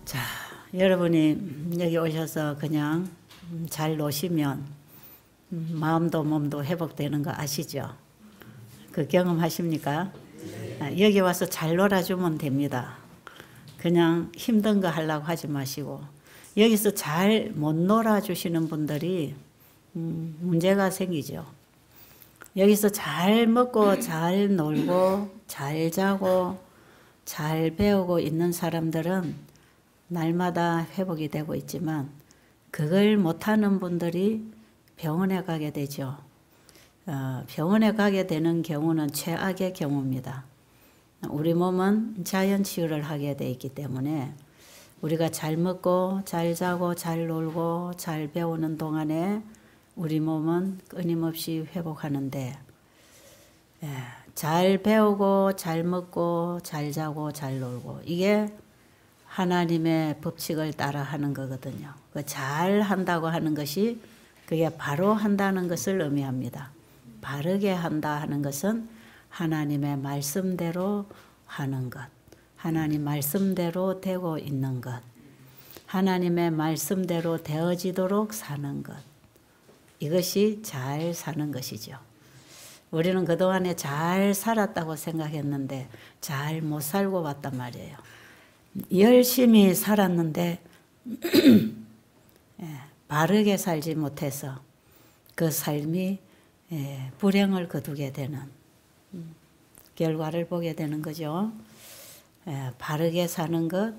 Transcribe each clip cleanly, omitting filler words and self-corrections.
자, 여러분이 여기 오셔서 그냥 잘 노시면 마음도 몸도 회복되는 거 아시죠? 그 경험하십니까? 여기 와서 잘 놀아주면 됩니다. 그냥 힘든 거 하려고 하지 마시고, 여기서 잘 못 놀아주시는 분들이 문제가 생기죠. 여기서 잘 먹고 잘 놀고 잘 자고 잘 배우고 있는 사람들은 날마다 회복이 되고 있지만, 그걸 못하는 분들이 병원에 가게 되죠. 병원에 가게 되는 경우는 최악의 경우입니다. 우리 몸은 자연 치유를 하게 돼 있기 때문에 우리가 잘 먹고 잘 자고 잘 놀고 잘 배우는 동안에 우리 몸은 끊임없이 회복하는데, 잘 배우고 잘 먹고 잘 자고 잘 놀고, 이게 하나님의 법칙을 따라 하는 거거든요. 그 잘 한다고 하는 것이 그게 바로 한다는 것을 의미합니다. 바르게 한다 하는 것은 하나님의 말씀대로 하는 것, 하나님 말씀대로 되고 있는 것, 하나님의 말씀대로 되어지도록 사는 것, 이것이 잘 사는 것이죠. 우리는 그동안에 잘 살았다고 생각했는데 잘 못 살고 왔단 말이에요. 열심히 살았는데 바르게 살지 못해서 그 삶이 불행을 거두게 되는 결과를 보게 되는 거죠. 바르게 사는 것,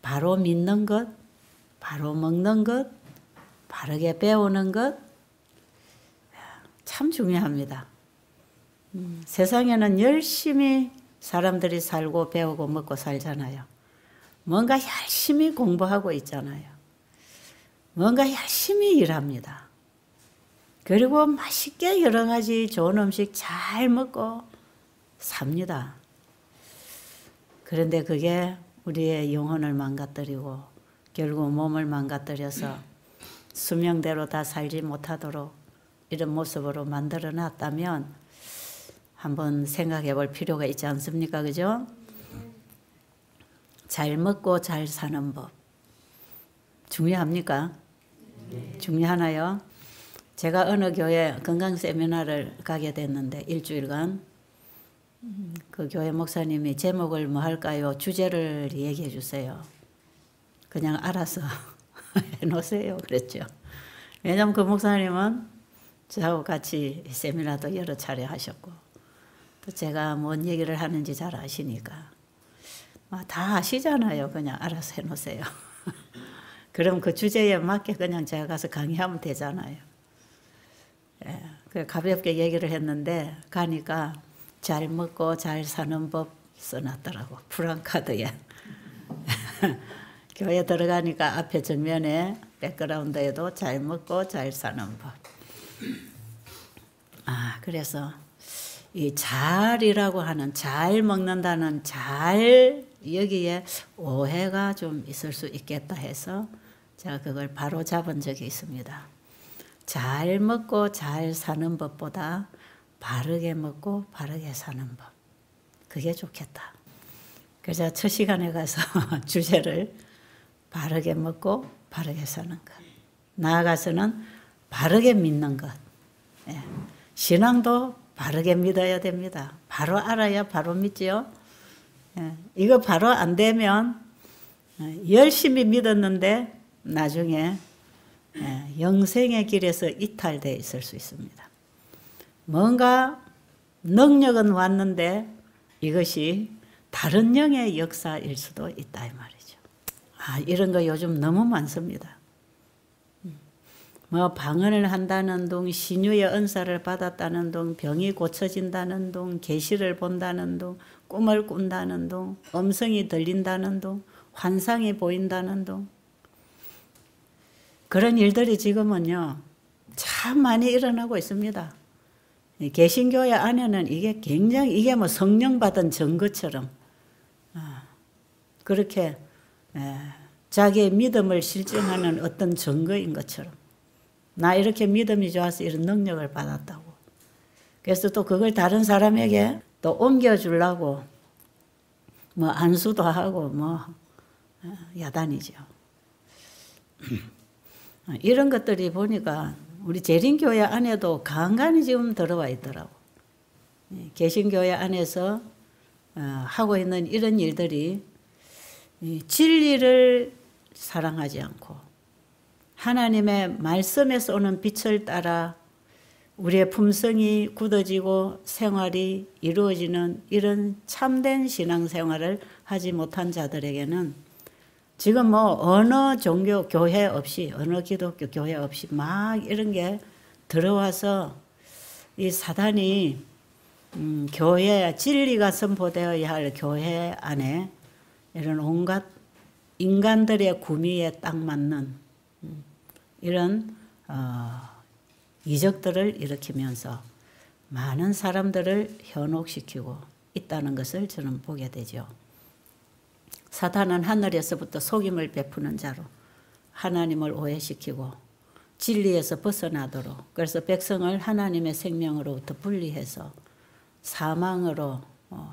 바로 믿는 것, 바로 먹는 것, 바르게 배우는 것, 참 중요합니다. 세상에는 열심히 사람들이 살고 배우고 먹고 살잖아요. 뭔가 열심히 공부하고 있잖아요. 뭔가 열심히 일합니다. 그리고 맛있게 여러 가지 좋은 음식 잘 먹고 삽니다. 그런데 그게 우리의 영혼을 망가뜨리고 결국 몸을 망가뜨려서 수명대로 다 살지 못하도록 이런 모습으로 만들어 놨다면 한번 생각해 볼 필요가 있지 않습니까? 그죠? 잘 먹고 잘 사는 법. 중요합니까? 중요하나요? 제가 어느 교회 건강 세미나를 가게 됐는데 일주일간 그 교회 목사님이 제목을 뭐 할까요? 주제를 얘기해 주세요. 그냥 알아서 해놓으세요. 그랬죠. 왜냐하면 그 목사님은 저하고 같이 세미나도 여러 차례 하셨고 또 제가 뭔 얘기를 하는지 잘 아시니까 다 아시잖아요. 그냥 알아서 해놓으세요. 그럼 그 주제에 맞게 그냥 제가 가서 강의하면 되잖아요. 가볍게 얘기를 했는데 가니까 잘 먹고 잘 사는 법 써놨더라고. 프랑카드에. 교회 들어가니까 앞에 전면에 백그라운드에도 잘 먹고 잘 사는 법. 그래서 이 잘이라고 하는 잘 먹는다는 잘 여기에 오해가 좀 있을 수 있겠다 해서 제가 그걸 바로 잡은 적이 있습니다. 잘 먹고 잘 사는 법보다 바르게 먹고 바르게 사는 법. 그게 좋겠다. 그래서 첫 시간에 가서 주제를 바르게 먹고 바르게 사는 것. 나아가서는 바르게 믿는 것. 신앙도 바르게 믿어야 됩니다. 바로 알아야 바로 믿지요. 이거 바로 안 되면 열심히 믿었는데 나중에 영생의 길에서 이탈되어 있을 수 있습니다. 뭔가 능력은 왔는데 이것이 다른 영의 역사일 수도 있다 이 말이죠. 이런 거 요즘 너무 많습니다. 뭐 방언을 한다는 둥, 신유의 은사를 받았다는 둥, 병이 고쳐진다는 둥, 계시를 본다는 둥, 꿈을 꾼다는 둥, 음성이 들린다는 둥, 환상이 보인다는 둥. 그런 일들이 지금은요 참 많이 일어나고 있습니다. 개신교회 안에는 이게 굉장히 이게 뭐 성령 받은 증거처럼 그렇게 자기의 믿음을 실증하는 어떤 증거인 것처럼 나 이렇게 믿음이 좋아서 이런 능력을 받았다고. 그래서 또 그걸 다른 사람에게 또 옮겨주려고 뭐 안수도 하고 뭐 야단이죠. 이런 것들이 보니까 우리 재림교회 안에도 간간히 지금 들어와 있더라고. 개신교회 안에서 하고 있는 이런 일들이 진리를 사랑하지 않고 하나님의 말씀에서 오는 빛을 따라 우리의 품성이 굳어지고 생활이 이루어지는 이런 참된 신앙생활을 하지 못한 자들에게는 지금 뭐 어느 종교 교회 없이 어느 기독교 교회 없이 막 이런 게 들어와서 이 사단이 교회 진리가 선포되어야 할 교회 안에 이런 온갖 인간들의 구미에 딱 맞는 이런 이적들을 일으키면서 많은 사람들을 현혹시키고 있다는 것을 저는 보게 되죠. 사탄은 하늘에서부터 속임을 베푸는 자로 하나님을 오해시키고 진리에서 벗어나도록, 그래서 백성을 하나님의 생명으로부터 분리해서 사망으로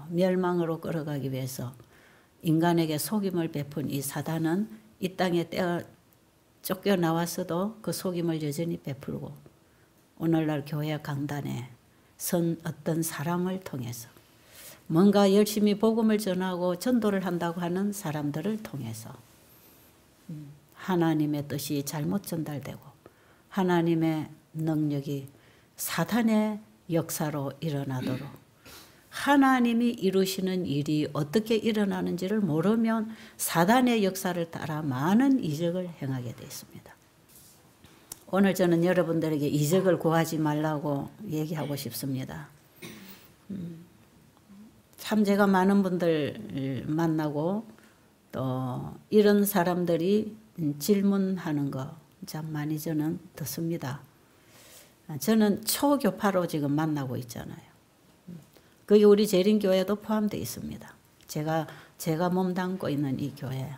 멸망으로 끌어가기 위해서 인간에게 속임을 베푼 이 사단은 이 땅에 쫓겨나왔어도 그 속임을 여전히 베풀고 오늘날 교회 강단에 선 어떤 사람을 통해서 뭔가 열심히 복음을 전하고 전도를 한다고 하는 사람들을 통해서 하나님의 뜻이 잘못 전달되고 하나님의 능력이 사탄의 역사로 일어나도록 하나님이 이루시는 일이 어떻게 일어나는지를 모르면 사단의 역사를 따라 많은 이적을 행하게 되어 있습니다. 오늘 저는 여러분들에게 이적을 구하지 말라고 얘기하고 싶습니다. 참 제가 많은 분들 만나고 또 이런 사람들이 질문하는 거 참 많이 저는 듣습니다. 저는 초교파로 지금 만나고 있잖아요. 그게 우리 재림교회도 포함되어 있습니다. 제가 몸담고 있는 이 교회.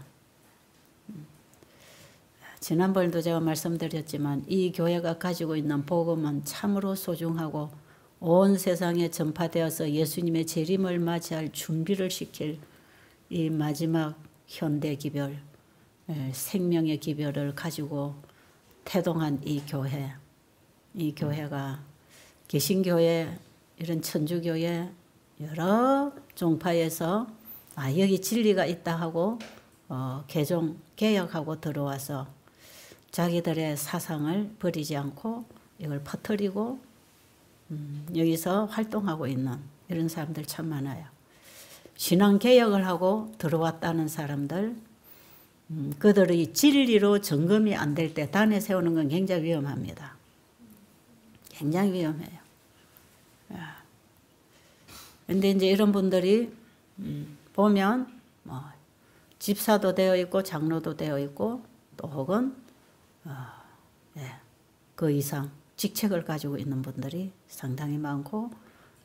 지난번에도 제가 말씀드렸지만 이 교회가 가지고 있는 복음은 참으로 소중하고 온 세상에 전파되어서 예수님의 재림을 맞이할 준비를 시킬 이 마지막 현대 기별, 생명의 기별을 가지고 태동한 이 교회가 개신교회, 이런 천주교회 여러 종파에서 여기 진리가 있다 하고 개혁하고 들어와서 자기들의 사상을 버리지 않고 이걸 퍼뜨리고 여기서 활동하고 있는 이런 사람들 참 많아요. 신앙개혁을 하고 들어왔다는 사람들, 그들의 진리로 점검이 안 될 때 단에 세우는 건 굉장히 위험합니다. 굉장히 위험해요. 그런데 이제 이런 분들이 보면 집사도 되어 있고 장로도 되어 있고 또 혹은 그 이상 직책을 가지고 있는 분들이 상당히 많고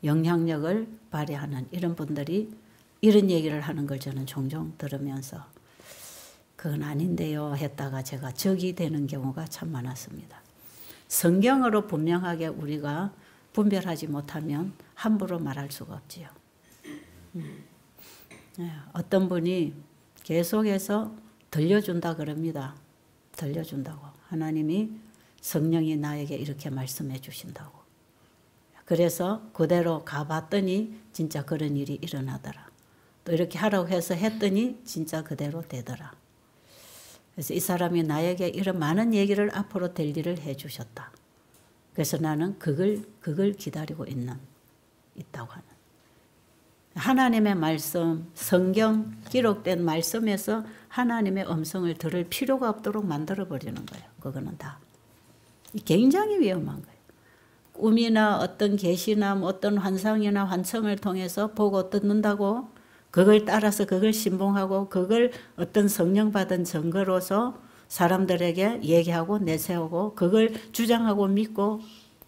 영향력을 발휘하는 이런 분들이 이런 얘기를 하는 걸 저는 종종 들으면서 그건 아닌데요 했다가 제가 적이 되는 경우가 참 많았습니다. 성경으로 분명하게 우리가 분별하지 못하면 함부로 말할 수가 없지요. 어떤 분이 계속해서 들려준다 그럽니다. 들려준다고. 하나님이 성령이 나에게 이렇게 말씀해 주신다고. 그래서 그대로 가봤더니 진짜 그런 일이 일어나더라. 또 이렇게 하라고 해서 했더니 진짜 그대로 되더라. 그래서 이 사람이 나에게 이런 많은 얘기를 앞으로 될 일을 해 주셨다. 그래서 나는 그걸 기다리고 있다고 하는. 하나님의 말씀, 성경 기록된 말씀에서 하나님의 음성을 들을 필요가 없도록 만들어버리는 거예요. 그거는 다. 굉장히 위험한 거예요. 꿈이나 어떤 계시나 어떤 환상이나 환청을 통해서 보고 듣는다고 그걸 따라서 그걸 신봉하고 그걸 어떤 성령받은 증거로서 사람들에게 얘기하고 내세우고 그걸 주장하고 믿고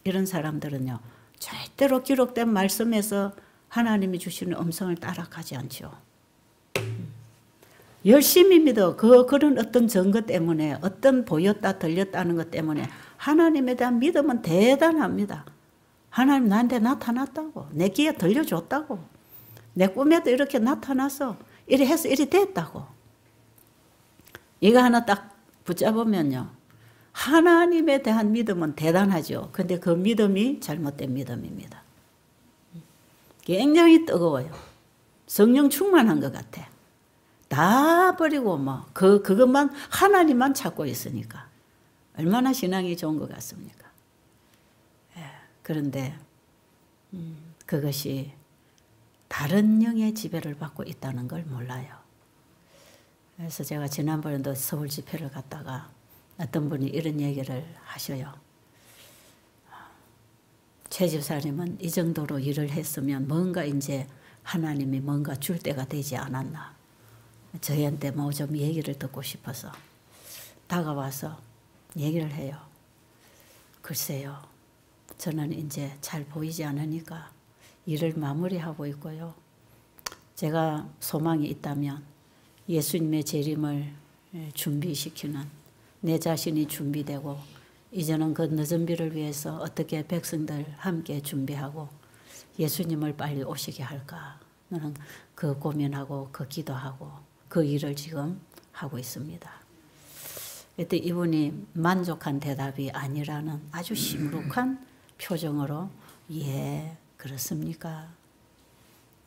이런 사람들은요. 절대로 기록된 말씀에서 하나님이 주시는 음성을 따라가지 않죠. 열심히 믿어. 그런 어떤 증거 때문에 어떤 보였다 들렸다는 것 때문에 하나님에 대한 믿음은 대단합니다. 하나님 나한테 나타났다고. 내 귀에 들려줬다고. 내 꿈에도 이렇게 나타나서 이리 해서 이리 됐다고. 이거 하나 딱 붙잡으면요. 하나님에 대한 믿음은 대단하죠. 근데 그 믿음이 잘못된 믿음입니다. 굉장히 뜨거워요. 성령 충만한 것 같아. 다 버리고 뭐 그것만 하나님만 찾고 있으니까 얼마나 신앙이 좋은 것 같습니까? 그런데 그것이 다른 영의 지배를 받고 있다는 걸 몰라요. 그래서 제가 지난번에도 서울 집회를 갔다가 어떤 분이 이런 얘기를 하셔요. 최 집사님은 이 정도로 일을 했으면 뭔가 이제 하나님이 뭔가 줄 때가 되지 않았나. 저희한테 뭐 좀 얘기를 듣고 싶어서 다가와서 얘기를 해요. 글쎄요. 저는 이제 잘 보이지 않으니까 일을 마무리하고 있고요. 제가 소망이 있다면 예수님의 재림을 준비시키는 내 자신이 준비되고 이제는 그 늦은 비를 위해서 어떻게 백성들 함께 준비하고 예수님을 빨리 오시게 할까. 나는 그 고민하고 그 기도하고 그 일을 지금 하고 있습니다. 그때 이분이 만족한 대답이 아니라는 아주 시무룩한 표정으로 예, 그렇습니까?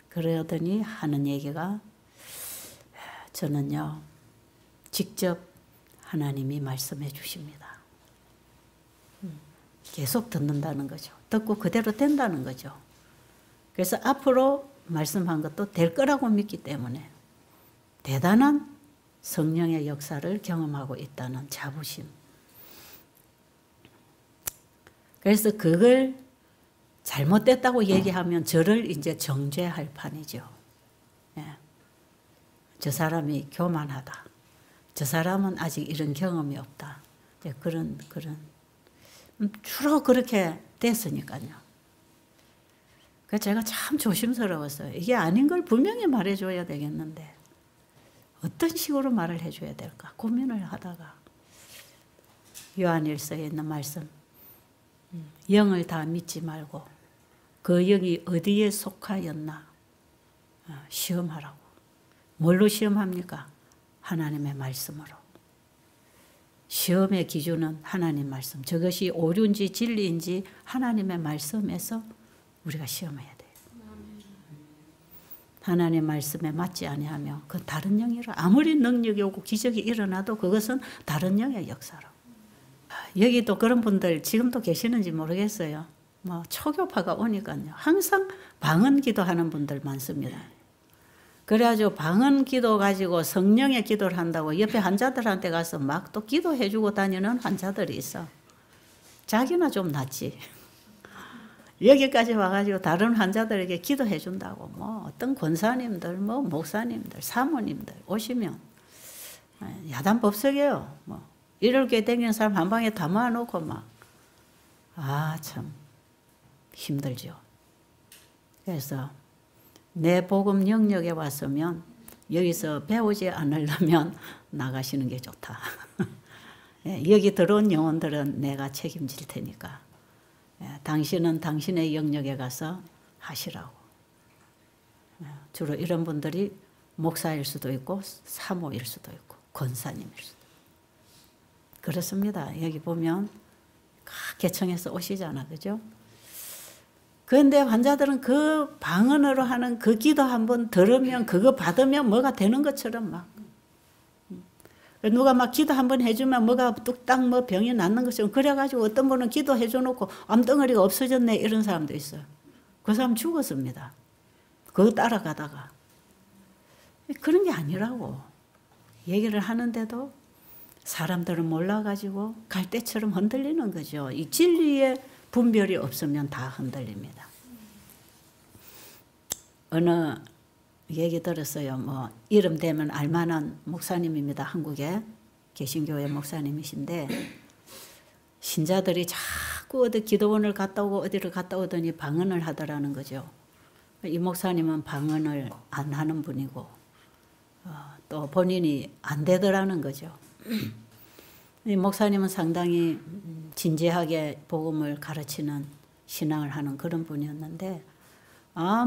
그러더니 하는 얘기가 저는요, 직접 하나님이 말씀해 주십니다. 계속 듣는다는 거죠. 듣고 그대로 된다는 거죠. 그래서 앞으로 말씀한 것도 될 거라고 믿기 때문에 대단한 성령의 역사를 경험하고 있다는 자부심. 그래서 그걸 잘못됐다고 얘기하면 저를 이제 정죄할 판이죠. 예. 저 사람이 교만하다. 저 사람은 아직 이런 경험이 없다. 그런 주로 그렇게 됐으니까요. 그래서 제가 참 조심스러웠어요. 이게 아닌 걸 분명히 말해줘야 되겠는데 어떤 식으로 말을 해줘야 될까 고민을 하다가 요한일서에 있는 말씀 영을 다 믿지 말고 그 영이 어디에 속하였나 시험하라고. 뭘로 시험합니까? 하나님의 말씀으로. 시험의 기준은 하나님 말씀. 저것이 오류인지 진리인지 하나님의 말씀에서 우리가 시험해야 돼요. 하나님 말씀에 맞지 아니하면 그 다른 영이라. 아무리 능력이 오고 기적이 일어나도 그것은 다른 영의 역사로. 여기도 그런 분들 지금도 계시는지 모르겠어요. 뭐 초교파가 오니까요. 항상 방언 기도하는 분들 많습니다. 그래가지고 방언 기도 가지고 성령의 기도를 한다고 옆에 환자들한테 가서 막 또 기도해주고 다니는 환자들이 있어. 자기나 좀 낫지. 여기까지 와가지고 다른 환자들에게 기도해준다고. 뭐 어떤 권사님들, 뭐 목사님들, 사모님들 오시면 야단법석이에요. 뭐 이렇게 댕기는 사람 한 방에 다 모아놓고 막. 아, 참 힘들죠. 그래서 내 복음 영역에 왔으면 여기서 배우지 않으려면 나가시는 게 좋다. 여기 들어온 영혼들은 내가 책임질 테니까 당신은 당신의 영역에 가서 하시라고. 주로 이런 분들이 목사일 수도 있고 사모일 수도 있고 권사님일 수도 있고 그렇습니다. 여기 보면 개청에서 오시잖아. 그죠? 그런데 환자들은 그 방언으로 하는 그 기도 한번 들으면 그거 받으면 뭐가 되는 것처럼 막 누가 막 기도 한번 해주면 뭐가 뚝딱 뭐 병이 낫는 것처럼 그래가지고 어떤 분은 기도해줘 놓고 암덩어리가 없어졌네 이런 사람도 있어요. 그 사람 죽었습니다. 그거 따라가다가. 그런 게 아니라고 얘기를 하는데도 사람들은 몰라가지고 갈대처럼 흔들리는 거죠. 이 진리의 분별이 없으면 다 흔들립니다. 어느 얘기 들었어요. 뭐 이름 되면 알만한 목사님입니다. 한국에 개신교회 목사님이신데 신자들이 자꾸 어디 기도원을 갔다 오고 어디를 갔다 오더니 방언을 하더라는 거죠. 이 목사님은 방언을 안 하는 분이고 또 본인이 안 되더라는 거죠. 이 목사님은 상당히 진지하게 복음을 가르치는 신앙을 하는 그런 분이었는데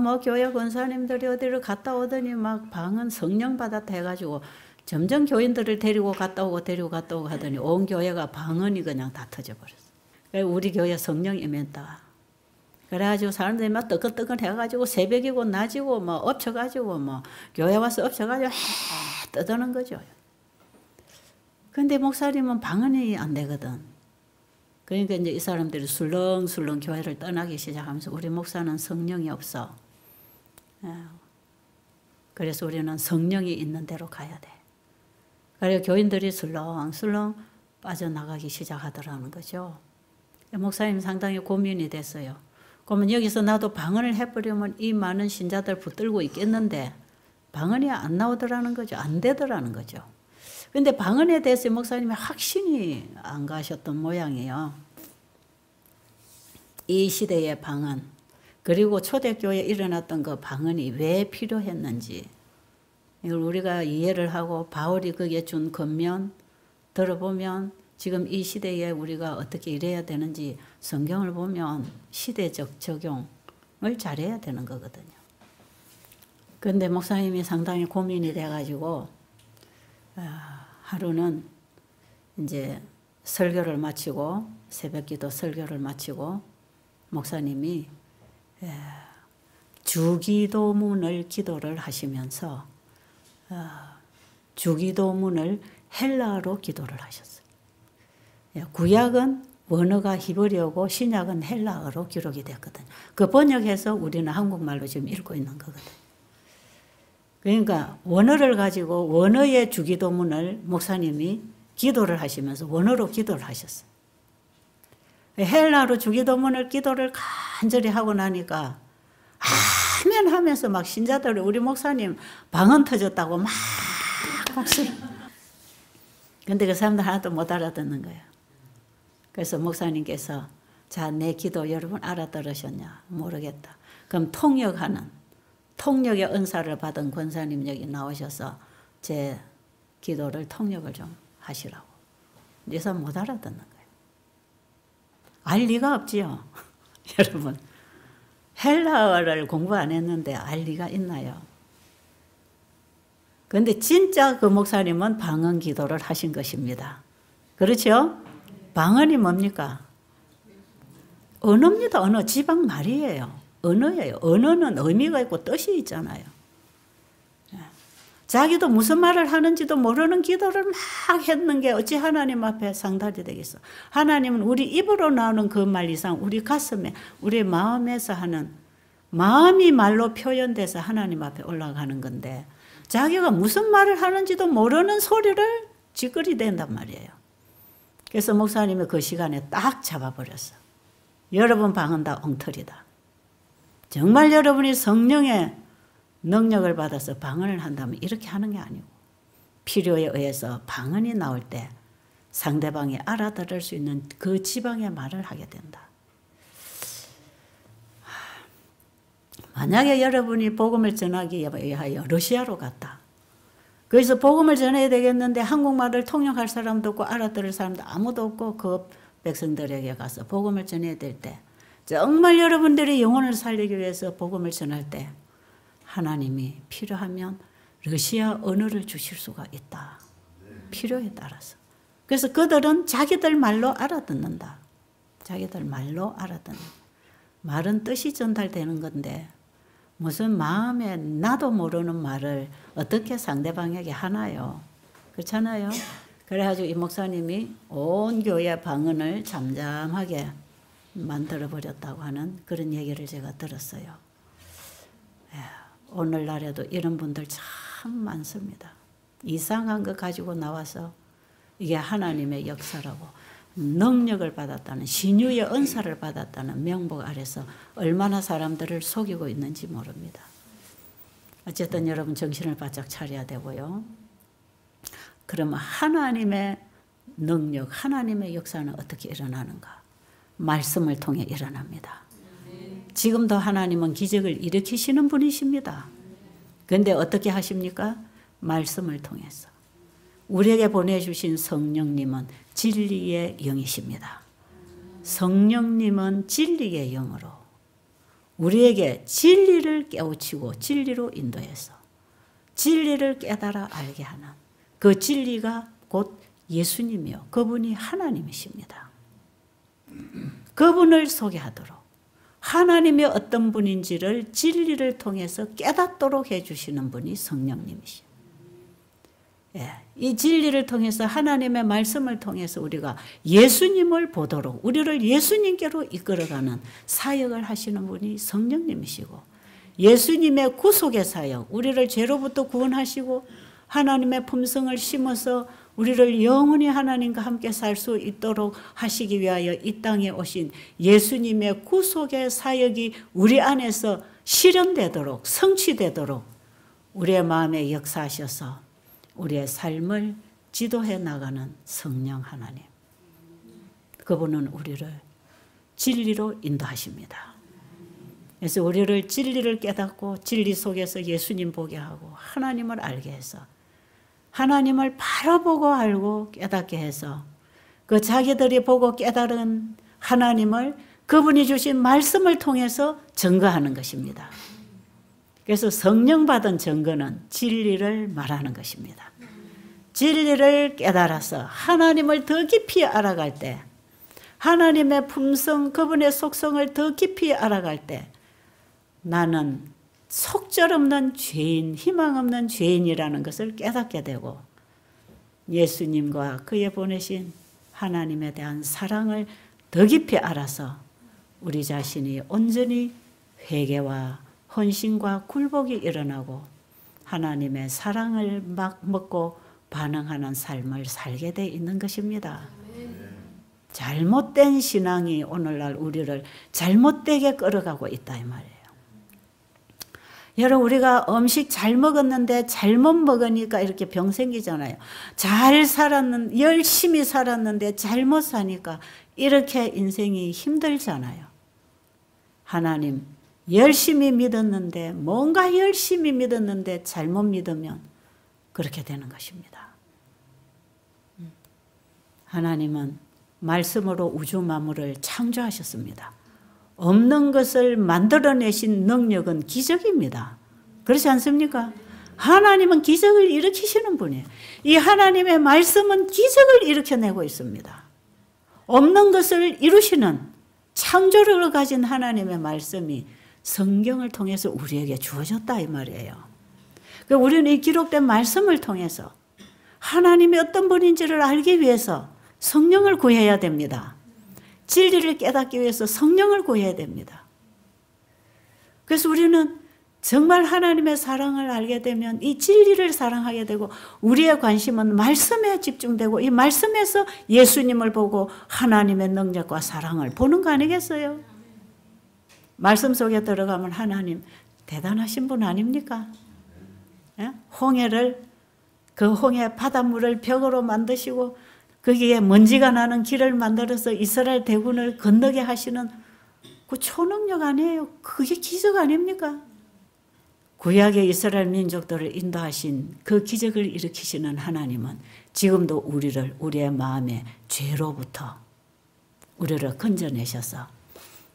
뭐 교회 권사님들이 어디를 갔다 오더니 막 방언 성령 받았다 해가지고 점점 교인들을 데리고 갔다 오고 하더니 온 교회가 방언이 그냥 다 터져버렸어. 우리 교회 성령 임했다. 그래가지고 사람들이 막 뜨끈뜨끈 해가지고 새벽이고 낮이고 뭐 엎쳐가지고 뭐 교회 와서 엎쳐가지고 떠드는 거죠. 근데 목사님은 방언이 안 되거든. 그러니까 이제 이 사람들이 술렁술렁 교회를 떠나기 시작하면서 우리 목사는 성령이 없어. 그래서 우리는 성령이 있는 대로 가야 돼. 그래서 교인들이 술렁술렁 빠져나가기 시작하더라는 거죠. 목사님 상당히 고민이 됐어요. 그러면 여기서 나도 방언을 해버리면 이 많은 신자들 붙들고 있겠는데 방언이 안 나오더라는 거죠. 안 되더라는 거죠. 근데 방언에 대해서 목사님이 확신이 안 가셨던 모양이에요. 이 시대의 방언, 그리고 초대교회에 일어났던 그 방언이 왜 필요했는지 이걸 우리가 이해를 하고 바울이 거기에 준 권면 들어보면 지금 이 시대에 우리가 어떻게 일해야 되는지 성경을 보면 시대적 적용을 잘해야 되는 거거든요. 그런데 목사님이 상당히 고민이 돼가지고 하루는 이제 설교를 마치고 새벽기도 설교를 마치고 목사님이 주기도문을 기도를 하시면서 주기도문을 헬라어로 기도를 하셨어요. 구약은 원어가 히브리어고 신약은 헬라어로 기록이 됐거든요. 그 번역해서 우리는 한국말로 지금 읽고 있는 거거든요. 그러니까 원어를 가지고 원어의 주기도문을 목사님이 기도를 하시면서 원어로 기도를 하셨어요. 헬라어로 주기도문을 기도를 간절히 하고 나니까 아멘 하면서 막 신자들이 우리 목사님 방언 터졌다고 막 박수. 근데 그 사람들 하나도 못 알아듣는 거예요. 그래서 목사님께서 자, 내 기도 여러분 알아들으셨냐? 모르겠다. 그럼 통역의 은사를 받은 권사님 여기 나오셔서 제 기도를 통역을 좀 하시라고. 그래서 못 알아듣는 거예요. 알 리가 없지요. 여러분. 헬라어를 공부 안 했는데 알 리가 있나요? 그런데 진짜 그 목사님은 방언 기도를 하신 것입니다. 그렇죠? 방언이 뭡니까? 언어입니다. 언어. 지방 말이에요. 언어예요. 언어는 의미가 있고 뜻이 있잖아요. 자기도 무슨 말을 하는지도 모르는 기도를 막 했는 게 어찌 하나님 앞에 상달이 되겠어. 하나님은 우리 입으로 나오는 그 말 이상 우리 가슴에 우리 마음에서 하는 마음이 말로 표현돼서 하나님 앞에 올라가는 건데 자기가 무슨 말을 하는지도 모르는 소리를 찌끄리 댄단 말이에요. 그래서 목사님이 그 시간에 딱 잡아버렸어. 여러분 방언 다 엉터리다. 정말 여러분이 성령의 능력을 받아서 방언을 한다면 이렇게 하는 게 아니고 필요에 의해서 방언이 나올 때 상대방이 알아들을 수 있는 그 지방의 말을 하게 된다. 만약에 여러분이 복음을 전하기 위하여 러시아로 갔다. 그래서 복음을 전해야 되겠는데 한국말을 통역할 사람도 없고 알아들을 사람도 아무도 없고 그 백성들에게 가서 복음을 전해야 될 때 정말 여러분들이 영혼을 살리기 위해서 복음을 전할 때 하나님이 필요하면 러시아 언어를 주실 수가 있다. 필요에 따라서. 그래서 그들은 자기들 말로 알아듣는다. 자기들 말로 알아듣는다. 말은 뜻이 전달되는 건데 무슨 마음에 나도 모르는 말을 어떻게 상대방에게 하나요? 그렇잖아요. 그래가지고 이 목사님이 온 교회 방언을 잠잠하게 만들어버렸다고 하는 그런 얘기를 제가 들었어요. 오늘날에도 이런 분들 참 많습니다. 이상한 거 가지고 나와서 이게 하나님의 역사라고 능력을 받았다는 신유의 은사를 받았다는 명목 아래서 얼마나 사람들을 속이고 있는지 모릅니다. 어쨌든 여러분 정신을 바짝 차려야 되고요. 그러면 하나님의 능력, 하나님의 역사는 어떻게 일어나는가? 말씀을 통해 일어납니다. 지금도 하나님은 기적을 일으키시는 분이십니다. 그런데 어떻게 하십니까? 말씀을 통해서. 우리에게 보내주신 성령님은 진리의 영이십니다. 성령님은 진리의 영으로 우리에게 진리를 깨우치고 진리로 인도해서 진리를 깨달아 알게 하는 그 진리가 곧 예수님이요. 그분이 하나님이십니다. 그분을 소개하도록 하나님이 어떤 분인지를 진리를 통해서 깨닫도록 해주시는 분이 성령님이시죠. 예, 이 진리를 통해서 하나님의 말씀을 통해서 우리가 예수님을 보도록 우리를 예수님께로 이끌어가는 사역을 하시는 분이 성령님이시고 예수님의 구속의 사역, 우리를 죄로부터 구원하시고 하나님의 품성을 심어서 우리를 영원히 하나님과 함께 살 수 있도록 하시기 위하여 이 땅에 오신 예수님의 구속의 사역이 우리 안에서 실현되도록 성취되도록 우리의 마음에 역사하셔서 우리의 삶을 지도해 나가는 성령 하나님. 그분은 우리를 진리로 인도하십니다. 그래서 우리를 진리를 깨닫고 진리 속에서 예수님 보게 하고 하나님을 알게 해서 하나님을 바로 보고 알고 깨닫게 해서 그 자기들이 보고 깨달은 하나님을 그분이 주신 말씀을 통해서 증거하는 것입니다. 그래서 성령 받은 증거는 진리를 말하는 것입니다. 진리를 깨달아서 하나님을 더 깊이 알아갈 때 하나님의 품성, 그분의 속성을 더 깊이 알아갈 때 나는 속절없는 죄인, 희망 없는 죄인이라는 것을 깨닫게 되고 예수님과 그의 보내신 하나님에 대한 사랑을 더 깊이 알아서 우리 자신이 온전히 회개와 헌신과 굴복이 일어나고 하나님의 사랑을 막 먹고 반응하는 삶을 살게 돼 있는 것입니다. 잘못된 신앙이 오늘날 우리를 잘못되게 끌어가고 있다 이 말이에요. 여러분 우리가 음식 잘 먹었는데 잘못 먹으니까 이렇게 병 생기잖아요. 잘 살았는데 열심히 살았는데 잘못 사니까 이렇게 인생이 힘들잖아요. 하나님 열심히 믿었는데 뭔가 열심히 믿었는데 잘못 믿으면 그렇게 되는 것입니다. 하나님은 말씀으로 우주 만물을 창조하셨습니다. 없는 것을 만들어내신 능력은 기적입니다. 그렇지 않습니까? 하나님은 기적을 일으키시는 분이에요. 이 하나님의 말씀은 기적을 일으켜내고 있습니다. 없는 것을 이루시는 창조력을 가진 하나님의 말씀이 성경을 통해서 우리에게 주어졌다 이 말이에요. 우리는 이 기록된 말씀을 통해서 하나님이 어떤 분인지를 알기 위해서 성령을 구해야 됩니다. 진리를 깨닫기 위해서 성령을 구해야 됩니다. 그래서 우리는 정말 하나님의 사랑을 알게 되면 이 진리를 사랑하게 되고 우리의 관심은 말씀에 집중되고 이 말씀에서 예수님을 보고 하나님의 능력과 사랑을 보는 거 아니겠어요? 말씀 속에 들어가면 하나님 대단하신 분 아닙니까? 예? 홍해를 그 홍해 바닷물을 벽으로 만드시고 거기에 먼지가 나는 길을 만들어서 이스라엘 대군을 건너게 하시는 그 초능력 아니에요? 그게 기적 아닙니까? 구약의 이스라엘 민족들을 인도하신 그 기적을 일으키시는 하나님은 지금도 우리를 우리의 마음의 죄로부터 우리를 건져내셔서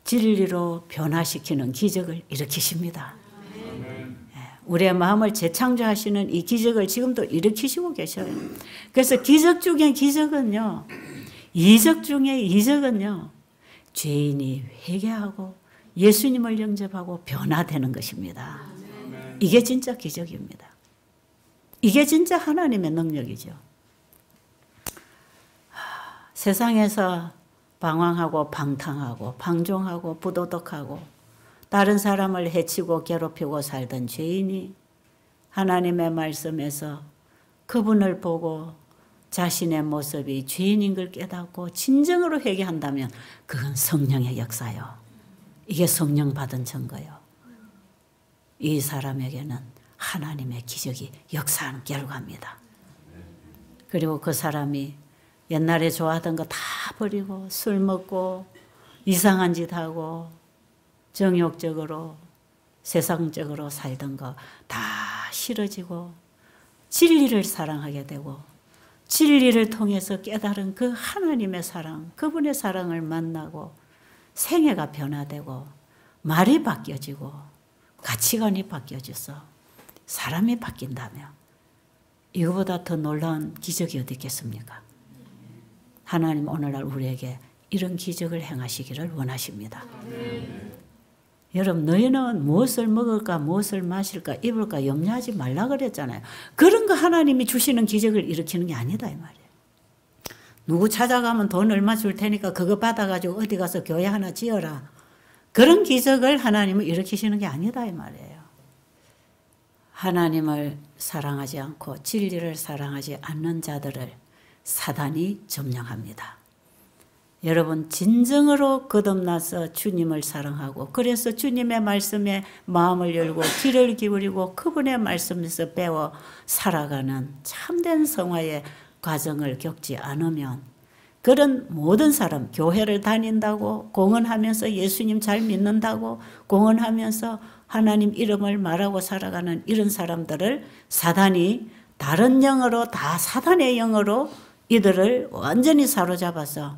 진리로 변화시키는 기적을 일으키십니다. 우리의 마음을 재창조하시는 이 기적을 지금도 일으키시고 계셔요. 그래서 기적 중에 기적은요, 이적 중에 이적은요, 죄인이 회개하고 예수님을 영접하고 변화되는 것입니다. 이게 진짜 기적입니다. 이게 진짜 하나님의 능력이죠. 세상에서 방황하고 방탕하고 방종하고 부도덕하고 다른 사람을 해치고 괴롭히고 살던 죄인이 하나님의 말씀에서 그분을 보고 자신의 모습이 죄인인 걸 깨닫고 진정으로 회개한다면 그건 성령의 역사요. 이게 성령 받은 증거요. 이 사람에게는 하나님의 기적이 역사하는 결과입니다. 그리고 그 사람이 옛날에 좋아하던 거 다 버리고 술 먹고 이상한 짓 하고 정욕적으로 세상적으로 살던 거 다 싫어지고 진리를 사랑하게 되고 진리를 통해서 깨달은 그 하나님의 사랑, 그분의 사랑을 만나고 생애가 변화되고 말이 바뀌어지고 가치관이 바뀌어져서 사람이 바뀐다면 이거보다 더 놀라운 기적이 어디 있겠습니까? 하나님 오늘날 우리에게 이런 기적을 행하시기를 원하십니다. 여러분, 너희는 무엇을 먹을까, 무엇을 마실까, 입을까 염려하지 말라 그랬잖아요. 그런 거 하나님이 주시는 기적을 일으키는 게 아니다 이 말이에요. 누구 찾아가면 돈 얼마 줄 테니까 그거 받아가지고 어디 가서 교회 하나 지어라. 그런 기적을 하나님은 일으키시는 게 아니다 이 말이에요. 하나님을 사랑하지 않고 진리를 사랑하지 않는 자들을 사단이 점령합니다. 여러분, 진정으로 거듭나서 주님을 사랑하고 그래서 주님의 말씀에 마음을 열고 귀를 기울이고 그분의 말씀에서 배워 살아가는 참된 성화의 과정을 겪지 않으면 그런 모든 사람, 교회를 다닌다고 공헌하면서 예수님 잘 믿는다고 공헌하면서 하나님 이름을 말하고 살아가는 이런 사람들을 사단이 다른 영으로, 다 사단의 영으로 이들을 완전히 사로잡아서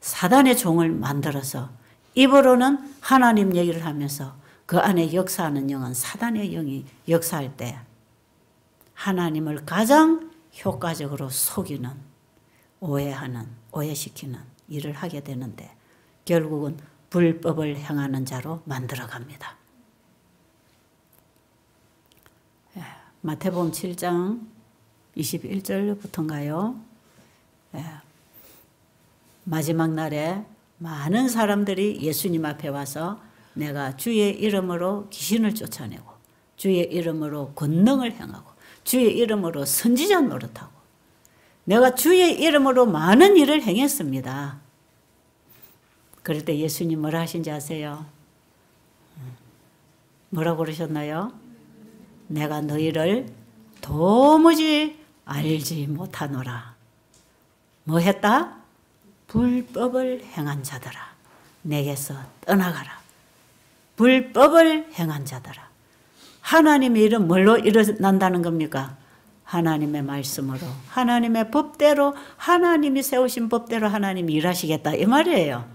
사단의 종을 만들어서 입으로는 하나님 얘기를 하면서 그 안에 역사하는 영은 사단의 영이 역사할 때 하나님을 가장 효과적으로 속이는, 오해하는, 오해시키는 일을 하게 되는데 결국은 불법을 행하는 자로 만들어갑니다. 마태복음 7장 21절부터인가요? 마지막 날에 많은 사람들이 예수님 앞에 와서 내가 주의 이름으로 귀신을 쫓아내고 주의 이름으로 권능을 행하고 주의 이름으로 선지자 노릇하고 내가 주의 이름으로 많은 일을 행했습니다. 그럴 때 예수님 뭐라 하신지 아세요? 뭐라고 그러셨나요? 내가 너희를 도무지 알지 못하노라. 뭐 했다? 불법을 행한 자들아, 내게서 떠나가라. 불법을 행한 자들아. 하나님의 일은 뭘로 일어난다는 겁니까? 하나님의 말씀으로, 하나님의 법대로, 하나님이 세우신 법대로 하나님이 일하시겠다 이 말이에요.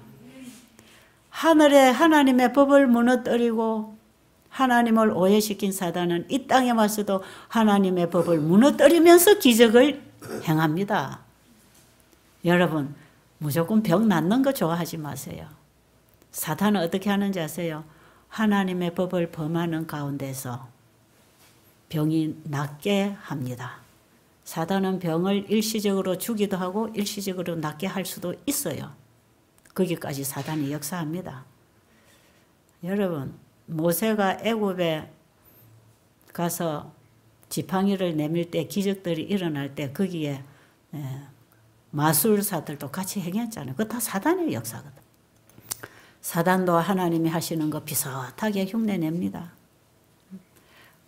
하늘에 하나님의 법을 무너뜨리고 하나님을 오해시킨 사단은 이 땅에 와서도 하나님의 법을 무너뜨리면서 기적을 행합니다. 여러분, 무조건 병 낫는 거 좋아하지 마세요. 사단은 어떻게 하는지 아세요? 하나님의 법을 범하는 가운데서 병이 낫게 합니다. 사단은 병을 일시적으로 주기도 하고 일시적으로 낫게 할 수도 있어요. 거기까지 사단이 역사합니다. 여러분, 모세가 애굽에 가서 지팡이를 내밀 때 기적들이 일어날 때 거기에 마술사들도 같이 행했잖아요. 그거 다 사단의 역사거든. 사단도 하나님이 하시는 거 비슷하게 흉내냅니다.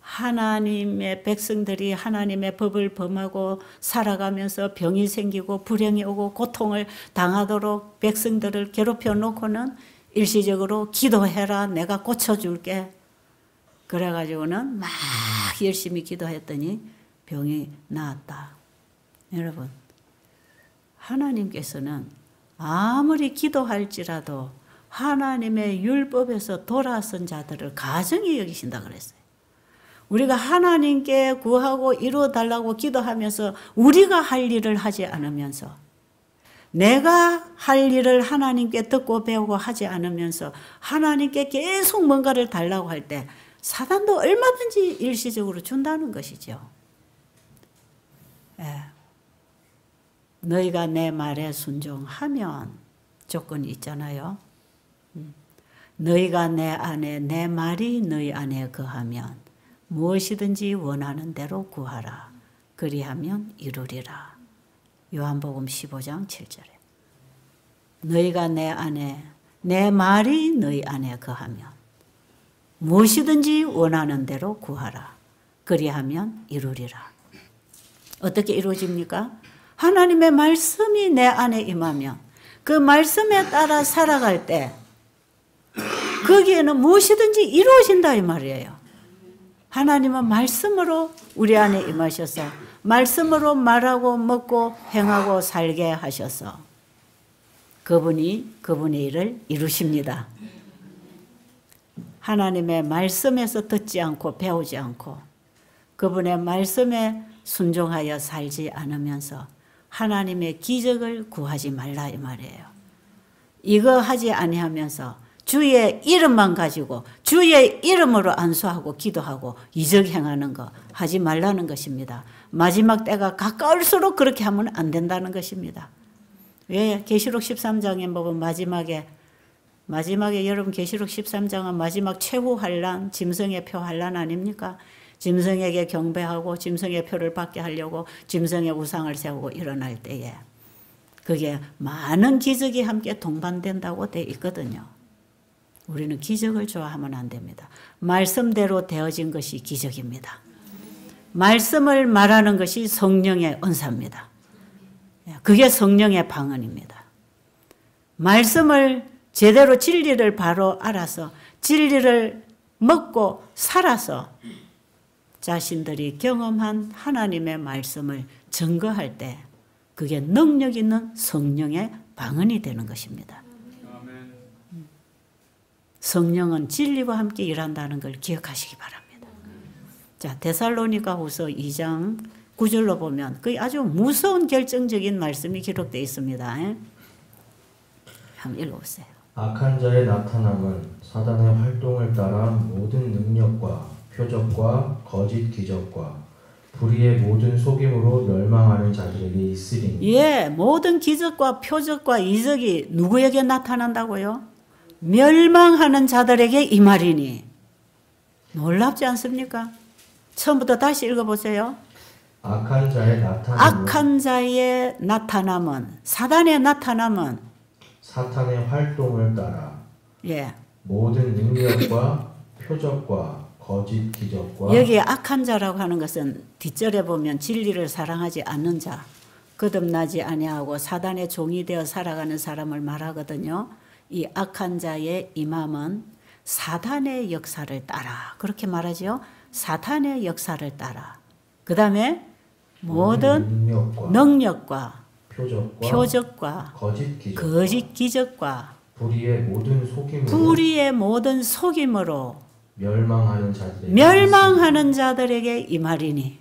하나님의 백성들이 하나님의 법을 범하고 살아가면서 병이 생기고 불행이 오고 고통을 당하도록 백성들을 괴롭혀 놓고는 일시적으로 기도해라, 내가 고쳐줄게. 그래가지고는 막 열심히 기도했더니 병이 나았다. 여러분, 하나님께서는 아무리 기도할지라도 하나님의 율법에서 돌아선 자들을 가증히 여기신다 그랬어요. 우리가 하나님께 구하고 이루어달라고 기도하면서 우리가 할 일을 하지 않으면서 내가 할 일을 하나님께 듣고 배우고 하지 않으면서 하나님께 계속 뭔가를 달라고 할 때 사단도 얼마든지 일시적으로 준다는 것이죠. 너희가 내 말에 순종하면 조건이 있잖아요. 너희가 내 안에, 내 말이 너희 안에 거하면 무엇이든지 원하는 대로 구하라. 그리하면 이루리라. 요한복음 15장 7절에 너희가 내 안에, 내 말이 너희 안에 거하면 무엇이든지 원하는 대로 구하라. 그리하면 이루리라. 어떻게 이루어집니까? 하나님의 말씀이 내 안에 임하면 그 말씀에 따라 살아갈 때 거기에는 무엇이든지 이루어진다 이 말이에요. 하나님은 말씀으로 우리 안에 임하셔서 말씀으로 말하고 먹고 행하고 살게 하셔서 그분이 그분의 일을 이루십니다. 하나님의 말씀에서 듣지 않고 배우지 않고 그분의 말씀에 순종하여 살지 않으면서 하나님의 기적을 구하지 말라 이 말이에요. 이거 하지 아니하면서 주의 이름만 가지고 주의 이름으로 안수하고 기도하고 이적 행하는 거 하지 말라는 것입니다. 마지막 때가 가까울수록 그렇게 하면 안 된다는 것입니다. 왜? 계시록 13장에 보면 마지막에 여러분 계시록 13장은 마지막 최후 환란, 짐승의 표 환란 아닙니까? 짐승에게 경배하고 짐승의 표를 받게 하려고 짐승의 우상을 세우고 일어날 때에 그게 많은 기적이 함께 동반된다고 돼 있거든요. 우리는 기적을 좋아하면 안 됩니다. 말씀대로 되어진 것이 기적입니다. 말씀을 말하는 것이 성령의 은사입니다. 그게 성령의 방언입니다. 말씀을 제대로 진리를 바로 알아서 진리를 먹고 살아서 자신들이 경험한 하나님의 말씀을 증거할 때 그게 능력 있는 성령의 방언이 되는 것입니다. 성령은 진리와 함께 일한다는 걸 기억하시기 바랍니다. 자, 데살로니가 후서 2장 9절로 보면 그 아주 무서운 결정적인 말씀이 기록되어 있습니다. 한번 읽어보세요. 악한 자의 나타남은 사단의 활동을 따라 모든 능력과 표적과 거짓 기적과 불의의 모든 속임으로 멸망하는 자들에게 있으리니. 예, 모든 기적과 표적과 이적이 누구에게 나타난다고요? 멸망하는 자들에게 이 말이니. 놀랍지 않습니까? 처음부터 다시 읽어보세요. 악한 자의 나타남은 사단의 나타남은 사탄의 활동을 따라 예. 모든 능력과 표적과 거짓 기적과 여기 악한 자라고 하는 것은 뒷절에 보면 진리를 사랑하지 않는 자, 거듭나지 아니하고 사단의 종이 되어 살아가는 사람을 말하거든요. 이 악한 자의 임함은 사단의 역사를 따라 그렇게 말하죠. 사탄의 역사를 따라 그 다음에 모든 능력과 표적과 거짓 기적과 불의의 모든 속임으로 멸망하는 자들에게 이 말이니.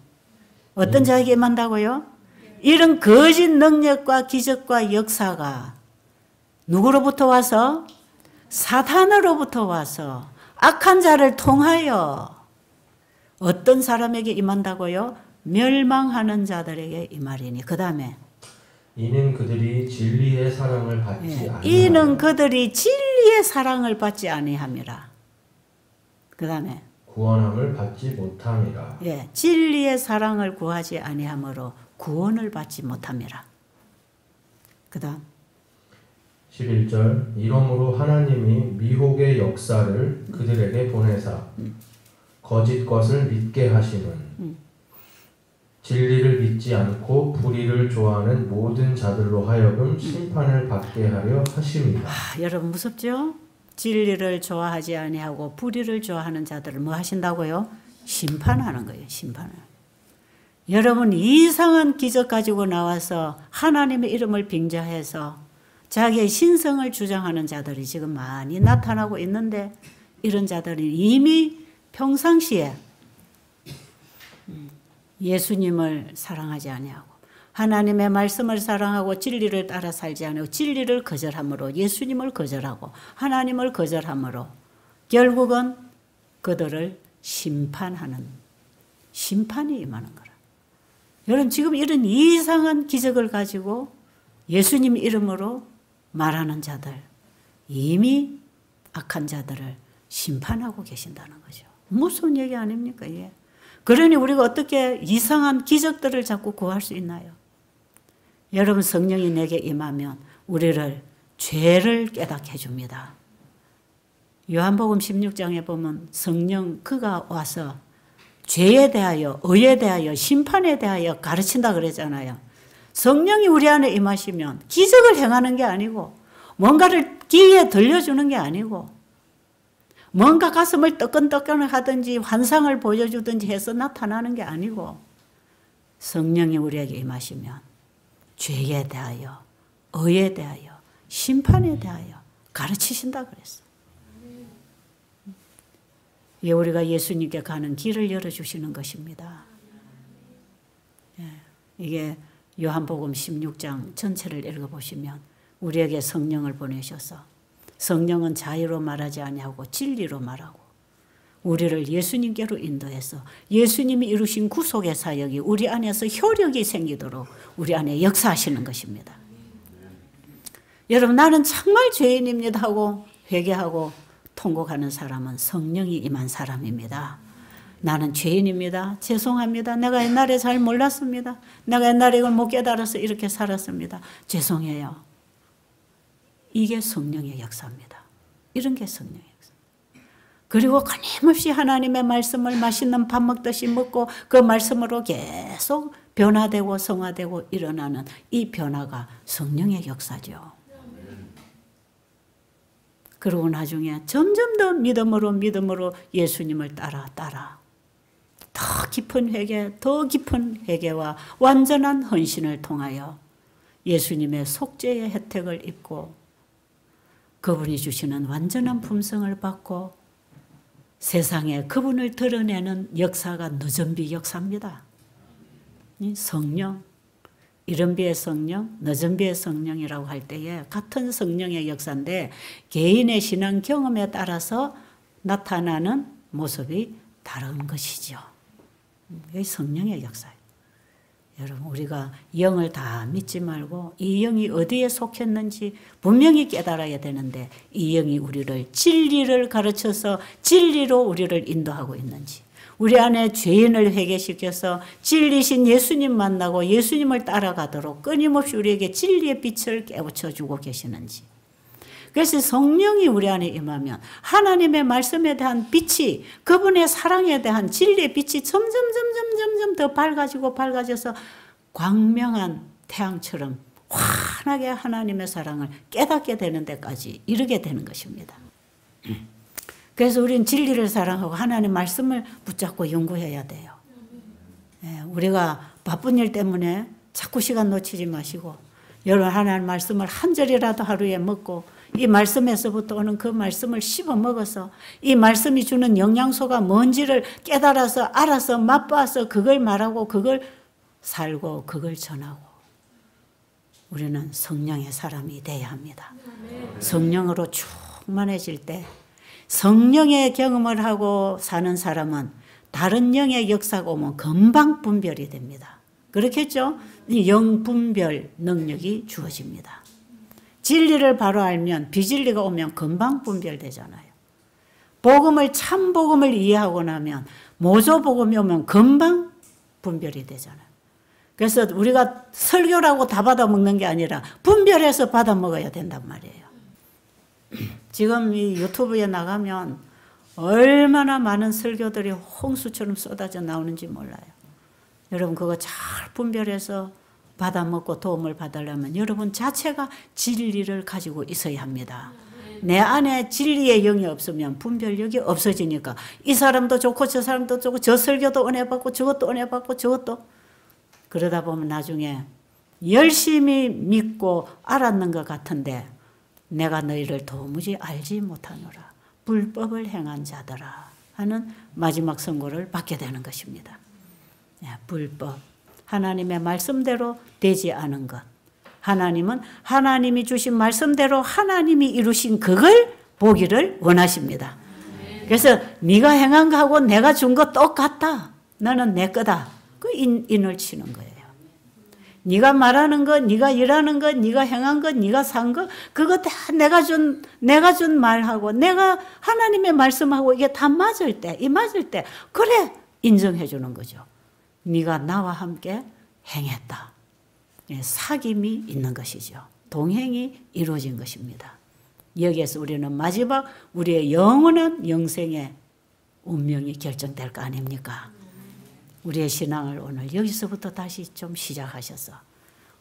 어떤 자에게 임한다고요? 이런 거짓 능력과 기적과 역사가 누구로부터 와서? 사탄으로부터 와서 악한 자를 통하여 어떤 사람에게 임한다고요? 멸망하는 자들에게 이 말이니. 그 다음에 이는 그들이 진리의 사랑을 받지 아니함이라. 이는 그들이 진리의 사랑을 받지 아니함이라. 그 다음에 구원함을 받지 못함이라. 예, 진리의 사랑을 구하지 아니함으로 구원을 받지 못함이라. 그 다음 11절 이러므로 하나님이 미혹의 역사를 그들에게 보내사 거짓 것을 믿게 하심은 진리를 믿지 않고 불의를 좋아하는 모든 자들로 하여금 심판을 받게 하려 하심이다. 여러분 무섭죠? 진리를 좋아하지 아니하고 불의를 좋아하는 자들을 뭐 하신다고요? 심판하는 거예요. 심판을. 여러분 이상한 기적 가지고 나와서 하나님의 이름을 빙자해서 자기의 신성을 주장하는 자들이 지금 많이 나타나고 있는데 이런 자들은 이미 평상시에 예수님을 사랑하지 아니하고 하나님의 말씀을 사랑하고 진리를 따라 살지 않고 진리를 거절함으로 예수님을 거절하고 하나님을 거절함으로 결국은 그들을 심판하는 심판이 임하는 거라. 여러분 지금 이런 이상한 기적을 가지고 예수님 이름으로 말하는 자들 이미 악한 자들을 심판하고 계신다는 거죠. 무서운 얘기 아닙니까? 예. 그러니 우리가 어떻게 이상한 기적들을 자꾸 구할 수 있나요? 여러분 성령이 내게 임하면 우리를 죄를 깨닫게 해줍니다. 요한복음 16장에 보면 성령 그가 와서 죄에 대하여 의에 대하여 심판에 대하여 가르친다 그랬잖아요. 성령이 우리 안에 임하시면 기적을 행하는 게 아니고 뭔가를 귀에 들려주는 게 아니고 뭔가 가슴을 뜨끈뜨끈 하든지 환상을 보여주든지 해서 나타나는 게 아니고 성령이 우리에게 임하시면 죄에 대하여 의에 대하여 심판에 대하여 가르치신다 그랬어. 우리가 예수님께 가는 길을 열어주시는 것입니다. 이게 요한복음 16장 전체를 읽어보시면 우리에게 성령을 보내셔서 성령은 자유로 말하지 아니하고 진리로 말하고 우리를 예수님께로 인도해서 예수님이 이루신 구속의 사역이 우리 안에서 효력이 생기도록 우리 안에 역사하시는 것입니다. 여러분, 나는 정말 죄인입니다 하고 회개하고 통곡하는 사람은 성령이 임한 사람입니다. 나는 죄인입니다. 죄송합니다. 내가 옛날에 잘 몰랐습니다. 내가 옛날에 이걸 못 깨달아서 이렇게 살았습니다. 죄송해요. 이게 성령의 역사입니다. 이런 게 성령의 역사입니다. 그리고 끊임없이 하나님의 말씀을 맛있는 밥 먹듯이 먹고 그 말씀으로 계속 변화되고 성화되고 일어나는 이 변화가 성령의 역사죠. 그리고 나중에 점점 더 믿음으로 예수님을 따라 더 깊은 회개, 더 깊은 회개와 완전한 헌신을 통하여 예수님의 속죄의 혜택을 입고 그분이 주시는 완전한 품성을 받고 세상에 그분을 드러내는 역사가 늦은 비 역사입니다. 성령, 이른 비의 성령, 늦은 비의 성령이라고 할 때에 같은 성령의 역사인데 개인의 신앙 경험에 따라서 나타나는 모습이 다른 것이죠. 이게 성령의 역사예요. 여러분, 우리가 영을 다 믿지 말고 이 영이 어디에 속했는지 분명히 깨달아야 되는데 이 영이 우리를 진리를 가르쳐서 진리로 우리를 인도하고 있는지, 우리 안에 죄인을 회개시켜서 진리신 예수님 만나고 예수님을 따라가도록 끊임없이 우리에게 진리의 빛을 깨우쳐주고 계시는지. 그래서 성령이 우리 안에 임하면 하나님의 말씀에 대한 빛이, 그분의 사랑에 대한 진리의 빛이 점점 더 밝아져서 광명한 태양처럼 환하게 하나님의 사랑을 깨닫게 되는 데까지 이르게 되는 것입니다. 그래서 우리는 진리를 사랑하고 하나님의 말씀을 붙잡고 연구해야 돼요. 우리가 바쁜 일 때문에 자꾸 시간 놓치지 마시고 여러분, 하나님의 말씀을 한 절이라도 하루에 먹고 이 말씀에서부터 오는 그 말씀을 씹어 먹어서 이 말씀이 주는 영양소가 뭔지를 깨달아서 알아서 맛봐서 그걸 말하고 그걸 살고 그걸 전하고 우리는 성령의 사람이 돼야 합니다. 성령으로 충만해질 때 성령의 경험을 하고 사는 사람은 다른 영의 역사가 오면 금방 분별이 됩니다. 그렇겠죠? 영 분별 능력이 주어집니다. 진리를 바로 알면 비진리가 오면 금방 분별되잖아요. 복음을, 참 복음을 이해하고 나면 모조 복음이 오면 금방 분별이 되잖아요. 그래서 우리가 설교라고 다 받아 먹는 게 아니라 분별해서 받아 먹어야 된단 말이에요. 지금 이 유튜브에 나가면 얼마나 많은 설교들이 홍수처럼 쏟아져 나오는지 몰라요. 여러분, 그거 잘 분별해서 받아 먹고 도움을 받으려면 여러분 자체가 진리를 가지고 있어야 합니다. 내 안에 진리의 영이 없으면 분별력이 없어지니까 이 사람도 좋고 저 사람도 좋고 저 설교도 은혜 받고 저것도 은혜 받고 저것도, 그러다 보면 나중에 열심히 믿고 알았는 것 같은데 내가 너희를 도무지 알지 못하노라, 불법을 행한 자들아 하는 마지막 선고를 받게 되는 것입니다. 불법, 하나님의 말씀대로 되지 않은 것. 하나님은 하나님이 주신 말씀대로 하나님이 이루신 그걸 보기를 원하십니다. 그래서 네가 행한 거하고 내가 준 거 똑같다. 너는 내 거다. 그 인을 치는 거예요. 네가 말하는 것, 네가 일하는 것, 네가 행한 것, 네가 산 것, 그거 다 내가 준 말하고 내가 하나님의 말씀하고 이게 다 맞을 때, 그래 인정해 주는 거죠. 네가 나와 함께 행했다. 사귐이 있는 것이죠. 동행이 이루어진 것입니다. 여기에서 우리는 마지막 우리의 영원한 영생의 운명이 결정될 거 아닙니까? 우리의 신앙을 오늘 여기서부터 다시 좀 시작하셔서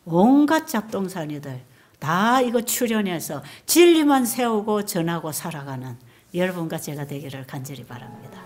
온갖 잡동사니들 다 이거 출연해서 진리만 세우고 전하고 살아가는 여러분과 제가 되기를 간절히 바랍니다.